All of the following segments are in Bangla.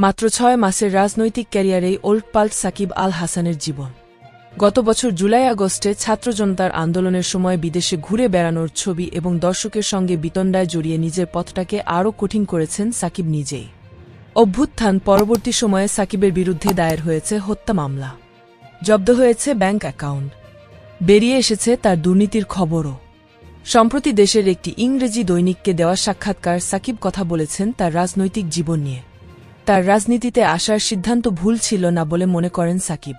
মাত্র ৬ মাসের রাজনৈতিক ক্যারিয়ারেই ওলটপাল্ট সাকিব আল হাসানের জীবন। গত বছর জুলাই-আগস্টে ছাত্র জনতার আন্দোলনের সময় বিদেশে ঘুরে বেড়ানোর ছবি এবং দর্শকের সঙ্গে বিতণ্ডায় জড়িয়ে নিজের পথটাকে আরও কঠিন করেছেন সাকিব নিজেই। অভ্যুত্থান পরবর্তী সময়ে সাকিবের বিরুদ্ধে দায়ের হয়েছে হত্যা মামলা, জব্দ হয়েছে ব্যাংক অ্যাকাউন্ট, বেরিয়ে এসেছে তার দুর্নীতির খবরও। সম্প্রতি দেশের একটি ইংরেজি দৈনিককে দেওয়া সাক্ষাৎকার সাকিব কথা বলেছেন তার রাজনৈতিক জীবন নিয়ে। তার রাজনীতিতে আসার সিদ্ধান্ত ভুল ছিল না বলে মনে করেন সাকিব।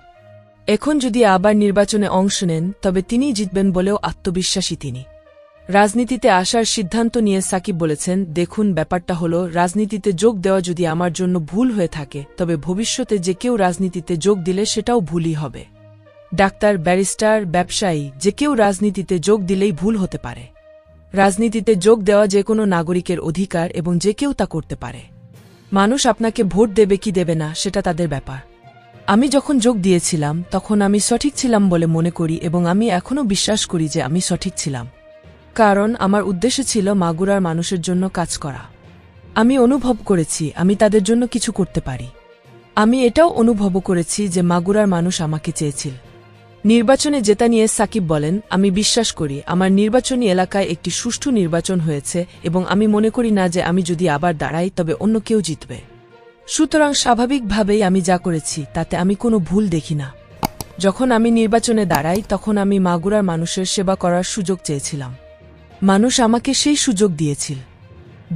এখন যদি আবার নির্বাচনে অংশ নেন তবে তিনিই জিতবেন বলেও আত্মবিশ্বাসী তিনি। রাজনীতিতে আসার সিদ্ধান্ত নিয়ে সাকিব বলেছেন, দেখুন, ব্যাপারটা হলো, রাজনীতিতে যোগ দেওয়া যদি আমার জন্য ভুল হয়ে থাকে তবে ভবিষ্যতে যে কেউ রাজনীতিতে যোগ দিলে সেটাও ভুলই হবে। ডাক্তার, ব্যারিস্টার, ব্যবসায়ী, যে কেউ রাজনীতিতে যোগ দিলেই ভুল হতে পারে। রাজনীতিতে যোগ দেওয়া যে কোনো নাগরিকের অধিকার এবং যে কেউ তা করতে পারে। মানুষ আপনাকে ভোট দেবে কি দেবে না সেটা তাদের ব্যাপার। আমি যখন যোগ দিয়েছিলাম তখন আমি সঠিক ছিলাম বলে মনে করি এবং আমি এখনও বিশ্বাস করি যে আমি সঠিক ছিলাম, কারণ আমার উদ্দেশ্য ছিল মাগুরার মানুষের জন্য কাজ করা। আমি অনুভব করেছি আমি তাদের জন্য কিছু করতে পারি। আমি এটাও অনুভব করেছি যে মাগুরার মানুষ আমাকে চেয়েছিল। নির্বাচনে জেতা নিয়ে সাকিব বলেন, আমি বিশ্বাস করি আমার নির্বাচনী এলাকায় একটি সুষ্ঠু নির্বাচন হয়েছে এবং আমি মনে করি না যে আমি যদি আবার দাঁড়াই তবে অন্য কেউ জিতবে। সুতরাং স্বাভাবিকভাবেই আমি যা করেছি তাতে আমি কোনো ভুল দেখি না। যখন আমি নির্বাচনে দাঁড়াই তখন আমি মাগুরার মানুষের সেবা করার সুযোগ চেয়েছিলাম। মানুষ আমাকে সেই সুযোগ দিয়েছিল।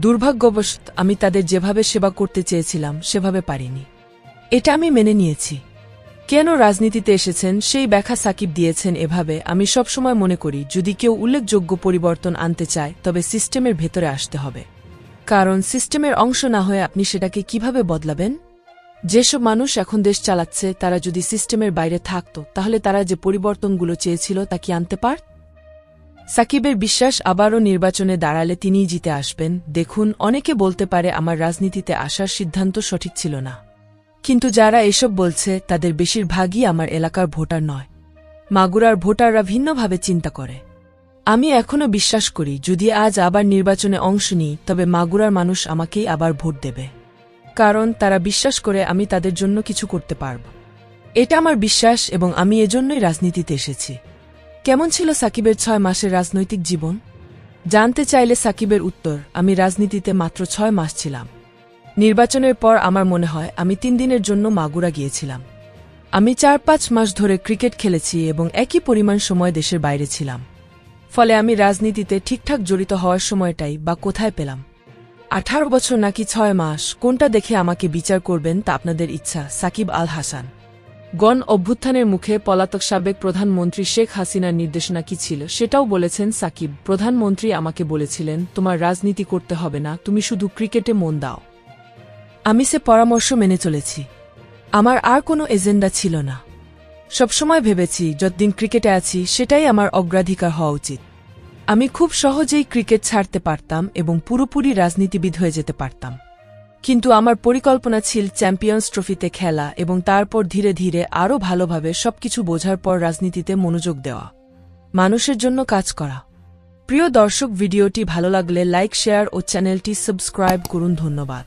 দুর্ভাগ্যবশত আমি তাদের যেভাবে সেবা করতে চেয়েছিলাম সেভাবে পারিনি। এটা আমি মেনে নিয়েছি। কেন রাজনীতিতে এসেছেন সেই ব্যাখ্যা সাকিব দিয়েছেন এভাবে, আমি সবসময় মনে করি যদি কেউ উল্লেখযোগ্য পরিবর্তন আনতে চায় তবে সিস্টেমের ভেতরে আসতে হবে, কারণ সিস্টেমের অংশ না হয়ে আপনি সেটাকে কিভাবে বদলাবেন? যেসব মানুষ এখন দেশ চালাচ্ছে তারা যদি সিস্টেমের বাইরে থাকত তাহলে তারা যে পরিবর্তনগুলো চেয়েছিল তা কি আনতে পারত? সাকিবের বিশ্বাস আবারও নির্বাচনে দাঁড়ালে তিনিই জিতে আসবেন। দেখুন, অনেকে বলতে পারে আমার রাজনীতিতে আসার সিদ্ধান্ত সঠিক ছিল না, কিন্তু যারা এসব বলছে তাদের বেশিরভাগই আমার এলাকার ভোটার নয়। মাগুরার ভোটাররা ভিন্নভাবে চিন্তা করে। আমি এখনও বিশ্বাস করি যদি আজ আবার নির্বাচনে অংশ নিই তবে মাগুরার মানুষ আমাকেই আবার ভোট দেবে, কারণ তারা বিশ্বাস করে আমি তাদের জন্য কিছু করতে পারব। এটা আমার বিশ্বাস এবং আমি এজন্যই রাজনীতিতে এসেছি। কেমন ছিল সাকিবের ৬ মাসের রাজনৈতিক জীবন? জানতে চাইলে সাকিবের উত্তর, আমি রাজনীতিতে মাত্র ৬ মাস ছিলাম। নির্বাচনের পর আমার মনে হয় আমি ৩ দিনের জন্য মাগুরা গিয়েছিলাম। আমি ৪-৫ মাস ধরে ক্রিকেট খেলেছি এবং একই পরিমাণ সময় দেশের বাইরে ছিলাম। ফলে আমি রাজনীতিতে ঠিকঠাক জড়িত হওয়ার সময়টাই বা কোথায় পেলাম। ১৮ বছর নাকি ৬ মাস, কোনটা দেখে আমাকে বিচার করবেন তা আপনাদের ইচ্ছা। সাকিব আল হাসান। গণ অভ্যুত্থানের মুখে পলাতক সাবেক প্রধানমন্ত্রী শেখ হাসিনার নির্দেশনা কি ছিল সেটাও বলেছেন সাকিব। প্রধানমন্ত্রী আমাকে বলেছিলেন, তোমার রাজনীতি করতে হবে না, তুমি শুধু ক্রিকেটে মন দাও। আমি সে পরামর্শ মেনে চলেছি। আমার আর কোনো এজেন্ডা ছিল না। সবসময় ভেবেছি যতদিন ক্রিকেটে আছি সেটাই আমার অগ্রাধিকার হওয়া উচিত। আমি খুব সহজেই ক্রিকেট ছাড়তে পারতাম এবং পুরোপুরি রাজনীতিবিদ হয়ে যেতে পারতাম, কিন্তু আমার পরিকল্পনা ছিল চ্যাম্পিয়ন্স ট্রফিতে খেলা এবং তারপর ধীরে ধীরে আরও ভালোভাবে সবকিছু বোঝার পর রাজনীতিতে মনোযোগ দেওয়া, মানুষের জন্য কাজ করা। প্রিয় দর্শক, ভিডিওটি ভালো লাগলে লাইক, শেয়ার ও চ্যানেলটি সাবস্ক্রাইব করুন। ধন্যবাদ।